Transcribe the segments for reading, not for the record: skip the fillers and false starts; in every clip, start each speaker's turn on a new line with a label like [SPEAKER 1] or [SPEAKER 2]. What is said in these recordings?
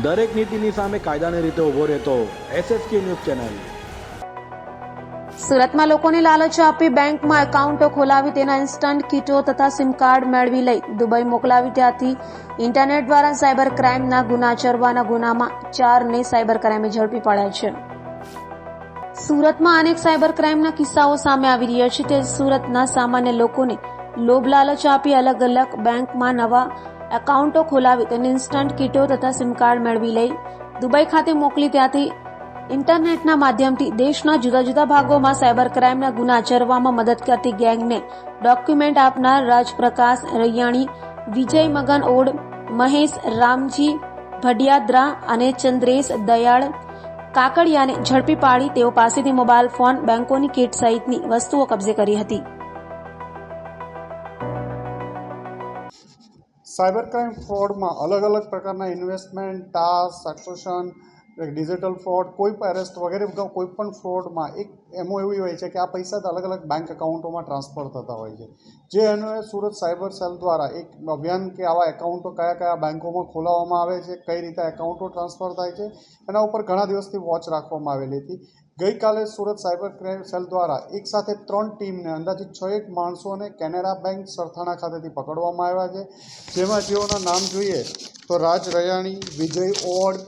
[SPEAKER 1] દરેક નીતિની સામે કાયદાની રીતે ઊભો રહેતો SSK ન્યૂઝ ચેનલ।
[SPEAKER 2] સુરતમાં લોકોને લાલચ આપી બેંકમાં એકાઉન્ટો ખોલાવી તેના ઇન્સ્ટન્ટ કીટો તથા સિમ કાર્ડ મેળવી લઈ દુબઈ મોકલાવી ત્યાંથી ઇન્ટરનેટ દ્વારા સાયબર ક્રાઇમના ગુના આચરવાના ગુનામાં 4ને સાયબર ક્રાઇમે ઝડપી પાડ્યા છે। સુરતમાં અનેક સાયબર ક્રાઇમના કિસ્સાઓ સામે આવી રહ્યા છે તે સુરતના સામાન્ય લોકોને લોભ લાલચ આપી અલગ અલગ બેંકમાં નવા એકાઉન્ટો ખોલાવી તેની ઇન્સ્ટન્ટ કીટો તથા સિમ કાર્ડ મેળવી લઈ દુબઈ ખાતે મોકલી ત્યાંથી ઇન્ટરનેટના માધ્યમથી દેશના જુદા જુદા ભાગોમાં સાયબર ક્રાઇમના ગુના આચરવામાં મદદ કરતી ગેંગને ડોક્યુમેન્ટ આપનાર રાજપ્રકાશ રૈયાણી, વિજય મગન ઓડ, મહેશ રામજી ભડિયાદ્રા અને ચંદ્રેશ દયાળ કાકડિયાને ઝડપી પાડી તેઓ પાસેથી મોબાઈલ ફોન, બેંકોની કીટ સહિતની વસ્તુઓ કબજે કરી હતી।
[SPEAKER 3] સાયબર ક્રાઇમ ફ્રોડમાં અલગ અલગ પ્રકારના investment, task, succession, digital fraud, કોઈ પણ અરેસ્ટ વગેરે કોઈ પણ ફ્રોડમાં એક એમો એવી હોય છે કે આ પૈસા અલગ અલગ બેંક એકાઉન્ટોમાં ટ્રાન્સફર થતા હોય છે। જે અન્વયે સુરત સાયબર સેલ દ્વારા એક અભિયાન કે આવા એકાઉન્ટો કયા કયા બેંકોમાં ખોલાવવામાં આવે છે, કઈ રીતે એકાઉન્ટો ટ્રાન્સફર થાય છે, એના ઉપર ઘણા દિવસથી વોચ રાખવામાં આવેલી હતી। ગઈકાલે સુરત સાયબર ક્રાઇમ સેલ દ્વારા એક સાથે 3 ટીમને અંદાજિત 6 માણસોને કેનેરા બેંક સરથાણા ખાતેથી પકડવામાં આવ્યા છે। જેમાં જેઓના નામ જોઈએ તો રાજ રૈયાણી, વિજય ઓડ,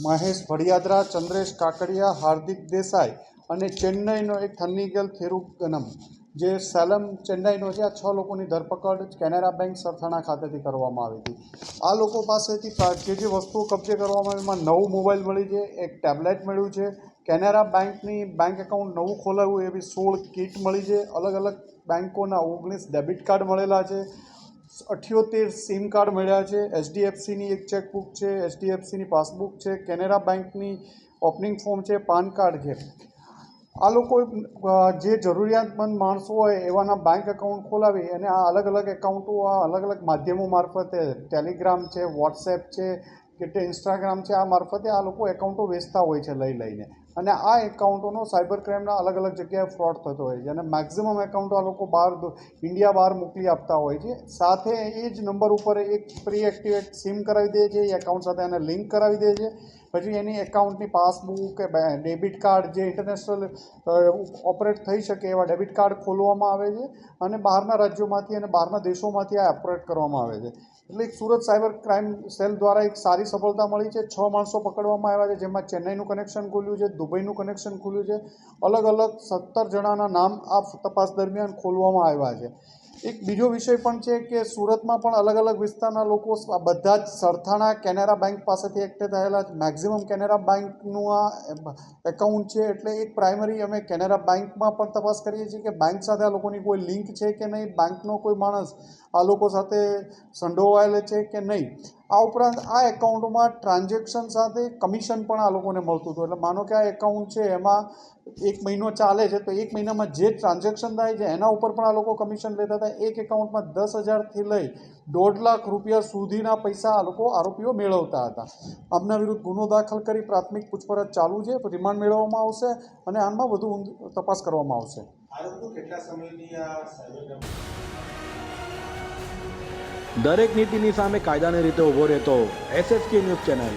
[SPEAKER 3] મહેશ ભડિયાદ્રા, ચંદ્રેશ કાકડિયા, હાર્દિક દેસાઈ અને ચેન્નઈનો એક થન્નીગલ થેરુગનમ જે સેલમ ચેન્નઈનો છે। આ 6 લોકોની ધરપકડ કેનેરા બેંક સરથાણા ખાતેથી કરવામાં આવી હતી। આ લોકો પાસેથી જે વસ્તુઓ કબજે કરવામાં આવી એમાં 9 મોબાઈલ મળી છે, એક ટેબ્લેટ મળ્યું છે, કેનેરા બેંકની બેંક એકાઉન્ટ નવું ખોલાવ્યું એવી 16 કીટ મળી છે, અલગ અલગ બેંકોના 19 ડેબિટ કાર્ડ મળેલા છે, 78 સિમ કાર્ડ મળ્યા છે, HDFCની એક ચેકબુક છે, HDFCની પાસબુક છે, કેનેરા બેંકની ઓપનિંગ ફોર્મ છે, પાન કાર્ડ છે। આ લોકો જે જરૂરિયાતમંદ માણસો હોય એવાના બેંક એકાઉન્ટ ખોલાવી અને આ અલગ અલગ એકાઉન્ટો આ અલગ અલગ માધ્યમો મારફતે ટેલિગ્રામ છે, વોટ્સએપ છે કે ઇન્સ્ટાગ્રામ છે, આ મારફતે આ લોકો એકાઉન્ટો વેચતા હોય છે લઈને અને આ એકાઉન્ટોનો સાયબર ક્રાઇમના અલગ અલગ જગ્યાએ ફ્રોડ થતો હોય છે અને મેક્ઝિમમ એકાઉન્ટો આ લોકો ઇન્ડિયા બહાર મોકલી આપતા હોય છે। સાથે એ જ નંબર ઉપર એક પ્રી એક્ટિવેટ સિમ કરાવી દે છે, એ એકાઉન્ટ સાથે એને લિંક કરાવી દે છે, પછી એની એકાઉન્ટની પાસબુક કે ડેબિટ કાર્ડ જે ઇન્ટરનેશનલ ઓપરેટ થઈ શકે એવા ડેબિટ કાર્ડ ખોલવામાં આવે છે અને બહારના રાજ્યોમાંથી અને બહારના દેશોમાંથી આ ઓપરેટ કરવામાં આવે છે। એટલે એક સુરત સાયબર ક્રાઇમ સેલ દ્વારા એક સારી સફળતા મળી છે। 6 માણસો પકડવામાં આવ્યા છે, જેમાં ચેન્નઈનું કનેક્શન ખુલ્યું છે, દુબઈનું કનેક્શન ખુલ્યું છે, અલગ અલગ 17 જણાના નામ આ તપાસ દરમિયાન ખોલવામાં આવ્યા છે। એક બીજો વિષય પણ છે કે સુરતમાં પણ અલગ અલગ વિસ્તારના લોકો બધા જ સરથાણા કેનેરા બેંક પાસેથી એક્ટિવ થયેલા મેક્ઝિમમ કેનેરા બેંકનું આ એકાઉન્ટ છે। એટલે એક પ્રાઇમરી અમે કેનેરા બેંકમાં પણ તપાસ કરીએ છીએ કે બેંક સાથે આ લોકોની કોઈ લિંક છે કે નહીં, બેંકનો કોઈ માણસ આ લોકો સાથે સંડોવાયેલો છે કે નહીં। આ ઉપરાંત આ એકાઉન્ટમાં ટ્રાન્ઝેક્શન સાથે કમિશન પણ આ લોકોને મળતું હતું। એટલે માનો કે આ એકાઉન્ટ છે એમાં 1 મહિનો ચાલે છે તો 1 મહિનામાં જે ટ્રાન્ઝેક્શન થાય છે એના ઉપર પણ આ લોકો કમિશન લેતા હતા। એક એકાઉન્ટમાં 10,000થી લઈ 1.5 લાખ રૂપિયા સુધીના પૈસા આ લોકો આરોપીઓ મેળવતા હતા। આમના વિરુદ્ધ ગુનો દાખલ કરી પ્રાથમિક પૂછપરછ ચાલુ છે, રિમાન્ડ મેળવવામાં આવશે અને આમાં વધુ તપાસ કરવામાં આવશે।
[SPEAKER 1] દરેક નીતિની સામે કાયદાની રીતે ઊભો રહેતો SSK ન્યૂઝ ચેનલ।